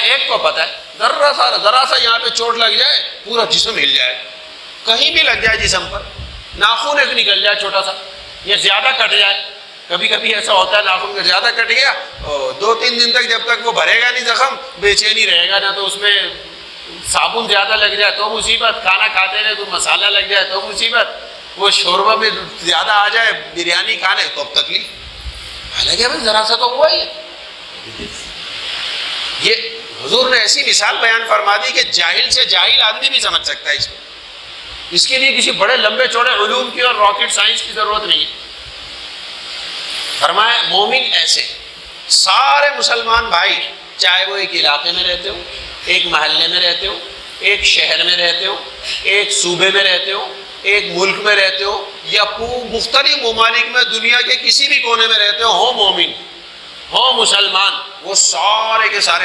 एक को पता है जरा सा यहाँ पे चोट लग जाए पूरा जिस्म हिल जाए, कहीं भी लग जाए जिस्म पर, नाखून एक निकल जाए छोटा सा या ज्यादा कट जाए। कभी कभी ऐसा होता है नाखून का ज्यादा कट गया, 2-3 दिन तक जब तक वो भरेगा नहीं जख्म, बेचैनी रहेगा ना, तो उसमें साबुन ज्यादा लग जाए तो मुसीबत, खाना खाते रहे तो मसाला लग जाए तो मुसीबत, वो शोरबा में ज्यादा आ जाए बिरयानी खाने तो अब तकलीफ। हालांकि भाई जरा सा तो हुआ ही है। ये हुजूर ने ऐसी मिसाल बयान फरमा दी कि जाहिल से जाहिल आदमी भी समझ सकता है इसको। इसके लिए किसी बड़े लंबे चौड़े उलूम की और रॉकेट साइंस की जरूरत नहीं है। फरमाया मोमिन ऐसे सारे मुसलमान भाई, चाहे वो एक इलाके में रहते हो, एक महल्ले में रहते हो, एक शहर में रहते हो, एक सूबे में रहते हो, एक मुल्क में रहते हो, या मुख्तलिफ ममालिक में दुनिया के किसी भी कोने में रहते हो मोमिन, हो मुसलमान, वो सारे के सारे